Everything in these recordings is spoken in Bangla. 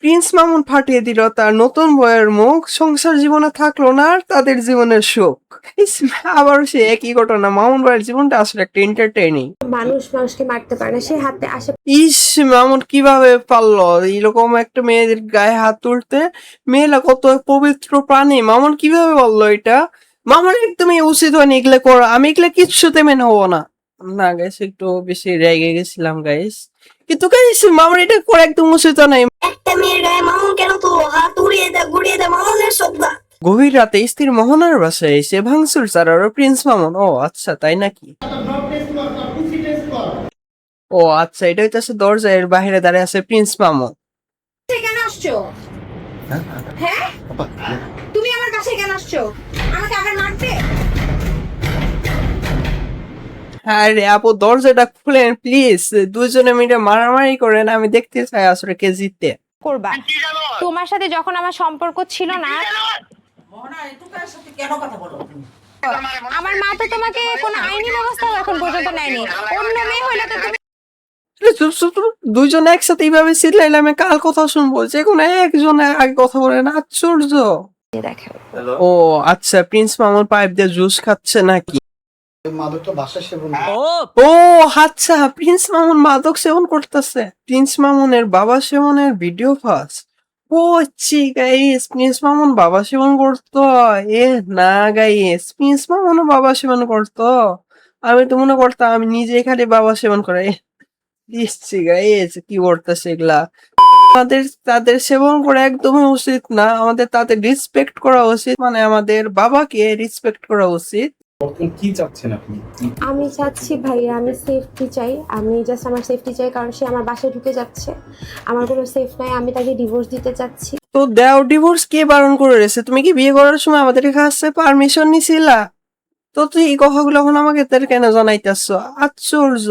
প্রিন্স মামুন ফাটিয়ে দিল তার নতুন বউয়ের মুখ, সংসার জীবনে থাকলো না আর তাদের জীবনের সুখ। ইস, আবার সে একই ঘটনা। মামুন ভাইয়ের জীবনটা আসলে একটা এন্টারটেইনিং। মানুষ মানুষকে মারতে পারে না, সে হাতে আসে। ইস, মামুন কিভাবে পারলো এরকম একটা মেয়েদের গায়ে হাত তুলতে? মেয়েরা কত পবিত্র প্রাণী, মামুন কিভাবে বললো এটা? মামুন একদমই উচিত হয়নি এগুলো করা। আমি এগুলো কিচ্ছুতে মেনে হবো না। না গাইস, একটু বেশি রেগে গেছিলাম গাইস, কিন্তু গাইস মামুন এটা করা একদম উচিত নাই। একটা মেয়ের গায়ে মামুন কেন তো হাত উড়িয়ে দেয় গুড়িয়ে দেয় মামুনের শ্রদ্ধা। গভীর রাতে স্ত্রীর মোহনার বাসায় এসে ভাঙচুর চালালো প্রিন্স মামুন। ও আচ্ছা, তাই নাকি? ও আচ্ছা, এটা হইতেছে দরজার বাইরে দাঁড়িয়ে আছে প্রিন্স মামুন। কেন আসছো? হ্যাঁ, তুমি আমার কাছে কেন আসছো? আমাকে আবার মারতে? হ্যাঁ রে আপু, দরজাটা খুলেন প্লিজ। দুজনে মিলে মারামারি করেন, আমি দেখতে চাই আসলে কে জিতে। করবা। তোমার সাথে যখন আমার সম্পর্ক ছিল না, আমার মা তো তোমাকে কোনো আইনি ব্যবস্থা এখন পর্যন্ত নেয়নি। অন্য মেয়ে হইলে তো তুমি চুপ চুপ চুপ, দুজন একসাথে এইভাবে চিল্লাইলে আমি কার কথা শুনবো? যে কোনো একজন আগে কথা বলে না, আশ্চর্য। দেখো। ও আচ্ছা, প্রিন্স মামুন পাইপ দিয়ে জুস খাচ্ছে নাকি? মাদকটা বাসা সেবন ও আচ্ছা, প্রিন্স মামুন মাদক সেবন করতেছে। প্রিন্স মামুনের বাবা সেবনের ভিডিও ফাঁস। ও ছি গাইস, প্রিন্স মামুন বাবা সেবন করতো? এ না গাইস, প্রিন্স মামুনও বাবা সেবন করতো? আমি তো মনে করতাম আমি নিজে খালি বাবা সেবন করে। দিচ্ছি গাইস, কি করতেছে এগুলা? আমাদের তাদের সেবন করা একদমই উচিত না। আমাদের তাদের রেসপেক্ট করা উচিত, মানে আমাদের বাবাকে রেসপেক্ট করা উচিত। কি চাচ্ছেন আপনি? আমি চাচ্ছি ভাইয়া, আমি সেফটি চাই। আমি জাস্ট আমার সেফটি চাই, কারণ সে আমার বাসায় ঢুকে যাচ্ছে। আমার কোনো সেফ নাই, আমি তাকে ডিভোর্স দিতে চাচ্ছি। তো দেও ডিভোর্স কে বারণ করে রেছে? তুমি কি বিয়ে করার সময় আমাদের কাছে পারমিশন নিছিলা? তো তুই এই কথাগুলো এখন আমাকে তার কেন জানাইতেছ? আশ্চর্য,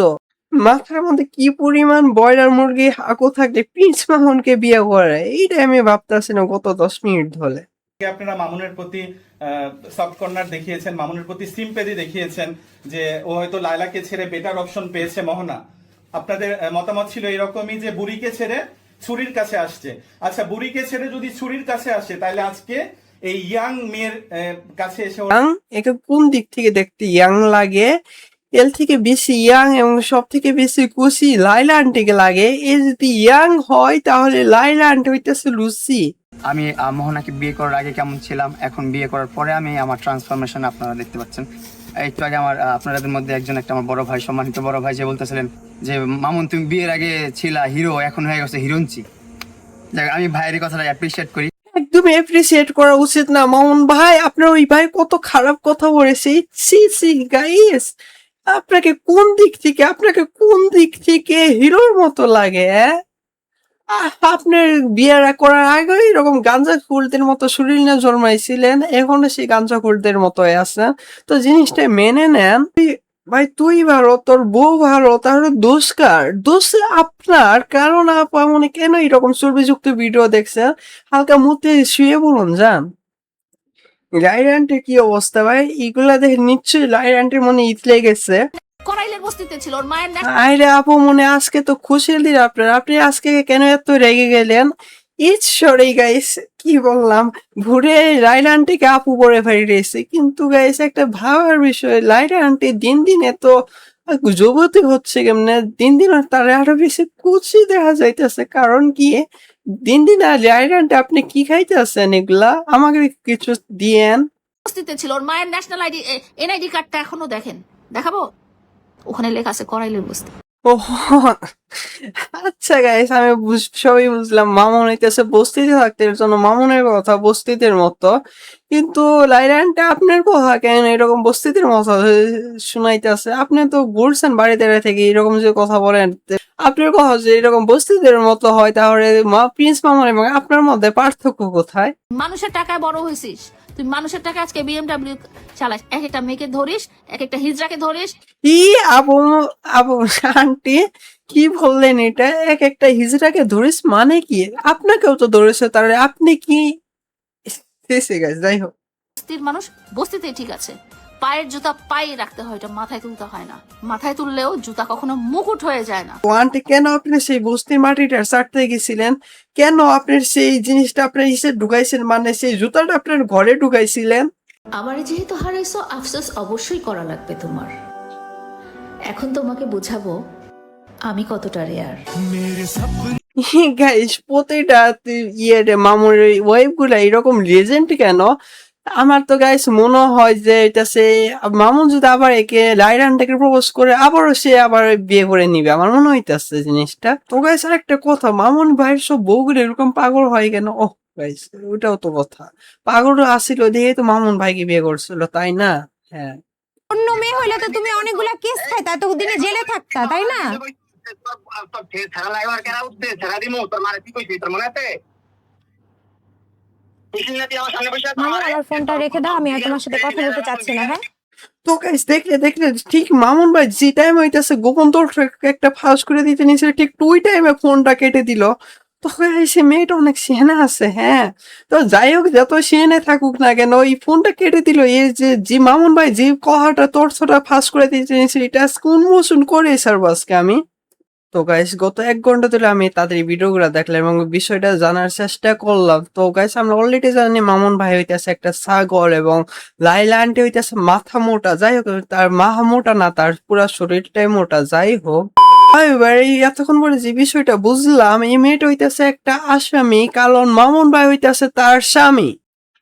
মাথার মধ্যে কি পরিমাণ ব্রয়লার মুরগি হাঁকু থাকলে প্রিন্স মামুনকে বিয়ে করে? এইটা আমি ভাবতেছি না গত 10 মিনিট ধরে। আপনারা মামুনের প্রতি সফট কর্নার দেখিয়েছেন, মামুনের প্রতি সিম্পেথি দেখিয়েছেন যে ও হয়তো লায়লাকে ছেড়ে বেটার অপশন পেয়েছে মোহনা। আপনাদের মতামত ছিল এরকমই যে বুড়িকে ছেড়ে ছুরির কাছে আসছে। আচ্ছা, বুড়িকে ছেড়ে যদি ছুরির কাছে আসে, তাহলে আজকে এই ইয়াং মেয়ের কাছে এসে ইয়াং, একে কোন দিক থেকে দেখতে ইয়াং লাগে? এর থেকে বেশি ইয়াং এবং সব থেকে বেশি খুশি লাইলা আন্টিকে লাগে। এ যদি ইয়াং হয় তাহলে লাইলা আন্টি হইতেছে লুসি। আমি মোহনাকে বিয়ে করার আগে কেমন ছিলাম, এখন বিয়ে করার পরে আমি আমার ট্রান্সফরমেশন আপনারা দেখতে পাচ্ছেন। একটু আগে আমার আপনাদের মধ্যে একজন একটা আমার বড় ভাই, সম্মানিত বড় ভাই, যে বলতেছিলেন যে মামুন তুমি বিয়ের আগে ছিলা হিরো, এখন হয়ে গেছে হিরোইনচি। যাক, আমি ভাইয়ের কথাটা অ্যাপ্রিসিয়েট করি। একদমই এপ্রিসিয়েট করা উচিত না মামুন ভাই। আপনার ওই ভাই কত খারাপ কথা বলেছে। সি সি গাইস, আপনাকে কোন দিক থেকে হিরোর মতো লাগে? আপনার বিয়ে করার আগে এরকম গাঞ্জা খুলদের মতো শরীর নিয়ে জন্মাইছিলেন, এখনো সেই গাঞ্জা খুলদের মতো আছেন। তো জিনিসটা মেনে নেন। ভাই তুই ভালো, তোর বউ ভালো, তাহলে দোষ কার? দোষ আপনার। কারণ আপনি কেন এরকম চর্বিযুক্ত ভিডিও দেখছেন? হালকা মুতে শুয়ে বলুন যান। লাইর আন্টির কি অবস্থা ভাই? এগুলা দেখে নিশ্চয়ই লাইর আন্টির মনে ইট লেগেছে। করাইলের বস্তিতে ছিল ওর মায়ের আরে আপু, মনে আজকে তো খুশির দিন আপনার, আপনি আজকে কেন এত রেগে গেলেন? ইটস সরি গাইস, কি বললাম, ঘুরে লাইলা আন্টিকে আপু বলে ফেলেছে। কিন্তু গাইস একটা ভাবার বিষয়, লাইলা আন্টি দিন দিন এত যুবতী হচ্ছে কেমনে? দিন দিন তার আরো বেশি কুচি দেখা যাইতেছে। কারণ কি? দিন দিন আর লাইলা আন্টি আপনি কি খাইতেছেন এগুলা? আমাকে কিছু দিয়েন। বস্তিতে ছিল ওর মায়ের ন্যাশনাল আইডি এনআইডি কার্ডটা এখনো দেখেন, দেখাবো? ওখানে লেখা আছে করাইলের বস্তি। ও আচ্ছা গাইস, আমি সবই বুঝলাম। মামুন হইতেছে বস্তিতে থাকতে, এর জন্য মামুনের কথা বস্তিদের মতো। কিন্তু লাইলান্ডে আপনার কথা কেন এরকম বস্তিদের মতো শুনাইতেছে? আপনি তো ঘুরছেন বাড়িতে থেকে, এরকম যে কথা বলেন, আপনার কথা যে এরকম বস্তিদের মতো হয়, তাহলে প্রিন্স মামুন এবং আপনার মধ্যে পার্থক্য কোথায়? মানুষের টাকায় বড় হয়েছিস তুই, মানুষের টাকা আজকে বিএমডব্লিউ চালাস, এক একটা মেয়েকে ধরিস, এক একটা হিজড়াকে ধরিস। ই আপু, আপু আন্টি কি বললেন এটা? এক একটা হিজড়াকে ধরিস মানে কি? আপনাকেও তো ধরেছে, তাহলে আপনি কি? গাইস যাই হোক, বস্তির মানুষ বস্তিতে ঠিক আছে, পায়ের জুতা পায়ে রাখতে হয়, এটা মাথায় তুলতে হয় না। মাথায় তুললেও জুতা কখনো মুকুট হয়ে যায় না। তো আন্টি কেন আপনি সেই বস্তির মাটিটা চাটতে গেছিলেন? কেন আপনার সেই জিনিসটা আপনার ইসে ঢুকাইছেন, মানে সেই জুতাটা আপনার ঘরে ঢুকাইছিলেন? আমারে যেহেতু হারাইছো, আফসোস অবশ্যই করা লাগবে তোমার। এখন তোমাকে বোঝাবো আমি কতটা রেয়ার। গাইস প্রতিটা মামুর ওয়াইফ গুলা এরকম লেজেন্ড কেন? আমার তো গাইস মনে হয় যে এটা সে মামুন যদি আবার একে লাইরানটাকে প্রপোজ করে আবারও সে আবার বিয়ে করে নিবে, আমার মনে হইতেছে জিনিসটা। তো গাইস আর একটা কথা, মামুন ভাইয়ের সব বউগুলো এরকম পাগল হয় কেন? ওহ গাইস ওটাও তো কথা, পাগল আসছিল দেখে তো মামুন ভাইকে বিয়ে করছিল, তাই না? হ্যাঁ, অন্য মেয়ে হইলে তো তুমি অনেকগুলা কেস খাইতা, এতদিনে জেলে থাকতা, তাই না? মামুন, আমার ফোনটা রেখে দাও, আমি আর তোমার সাথে কথা বলতে চাচ্ছি না। হ্যাঁ, তো গাইস দেখলে ঠিক মামুন ভাই যে টাইম হইতেছে গোপন তথ্য একটা ফাঁস করে দিতে নিয়েছিল, ঠিক ওই টাইমে ফোনটা কেটে দিল। তো গাইস সে মেয়েটা অনেক সিয়ানা আছে, হ্যাঁ। তো যাই হোক, যত সিয়ানে থাকুক না কেন, এই ফোনটা কেটে দিল। এই যে মামুন ভাই যে কথাটা তথ্যটা ফাঁস করে দিতে নিয়েছিল, এটা উন্মোচন করে ছাড়বো আজকে আমি। তো গাইস গত 1 ঘন্টা ধরে আমি তাদের ভিডিওগুলো দেখলাম এবং বিষয়টা জানার চেষ্টা করলাম। তো গাইস আমরা অলরেডি জানি মামুন ভাই হইতেছে একটা ছাগল এবং লাইলা আন্টি হইতেছে মাথা মোটা। যাই হোক, তার মাথা মোটা না, তার পুরা শরীরটাই মোটা। যাই হোক, এবার এই এতক্ষণ পরে যে বিষয়টা বুঝলাম, এই মেয়েটা হইতেছে একটা আসামি, কারণ মামুন ভাই হইতেছে তার স্বামী।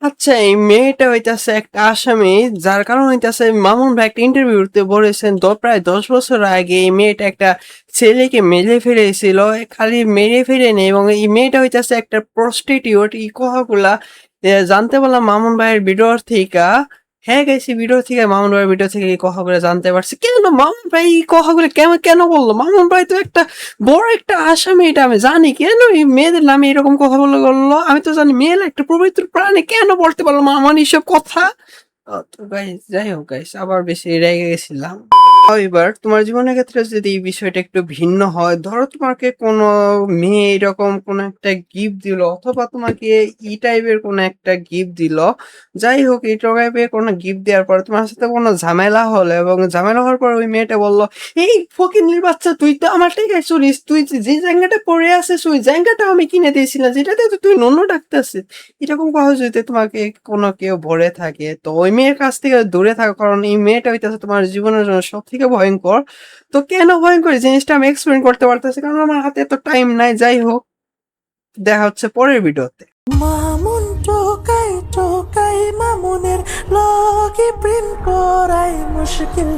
আচ্ছা, এই মেয়েটা হইতেছে একটা আসামি, যার কারণ হইতেছে মামুন ভাই একটা ইন্টারভিউতে বলেছেন প্রায় 10 বছর আগে এই মেয়েটা একটা ছেলেকে মেরে ফেলেছিল। খালি মেরে ফেলে নেই, এবং এই মেয়েটা হইতেছে একটা প্রস্টিটিউট। এই কথাগুলা জানতে পারলাম মামুন ভাইয়ের ভিডিও থেকে। হ্যাঁ গেছি ভিডিও থেকে, মামুন ভাইয়ের ভিডিও থেকে এই কথাগুলো জানতে পারছি। কেন মামুন ভাই এই কথাগুলো কেন বললো? মামুন ভাই তো একটা বড় একটা আসামি, এটা আমি জানি। কেন এই মেয়েদের নামে এরকম কথা বললো? আমি তো জানি মেয়ের একটা পবিত্র প্রাণী, কেন বলতে পারলো মামুন এইসব কথা? তো গাইস যাই হোক গাইস, আবার বেশি রেগে গেছিলাম। এবার তোমার জীবনের ক্ষেত্রে যদি এই বিষয়টা একটু ভিন্ন হয়, ধরো তোমাকে কোনো মেয়ে এরকম কোনো একটা গিফট দিল, অথবা তোমাকে ই টাইপের কোনো একটা গিফট দিল। যাই হোক, এই টাইপের কোনো গিফট দেওয়ার পর তোমার সাথে কোনো ঝামেলা হলো, এবং ঝামেলা হওয়ার পর ওই মেয়েটা বললো, এই ফকিন্নির বাচ্চা, তুই তো আমার টাকায় চলিস, তুই যে জায়গাটা পড়ে আছিস ওই জায়গাটা আমি কিনে দিয়েছিলাম, যেটাতে তো তুই নন্য ডাকতেছিস। এরকম কথা যদি তোমাকে কোনো কেউ ভরে থাকে, তো ওই মেয়ের কাছ থেকে দূরে থাকো, কারণ এই মেয়েটা হইতেছে তোমার জীবনের জন্য সব থেকে ভয়ঙ্কর। তো কেন ভয়ঙ্কর জিনিসটা আমি এক্সপ্লেন করতে পারতেছি, কারণ আমার হাতে এত টাইম নাই। যাই হোক, দেখা হচ্ছে পরের ভিডিওতে। মামুন টোকাই মামুনের লগে প্রেম করাই মুশকিল,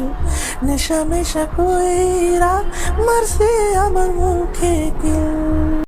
নেশা কইরা মারছে আমার মুখে কিল।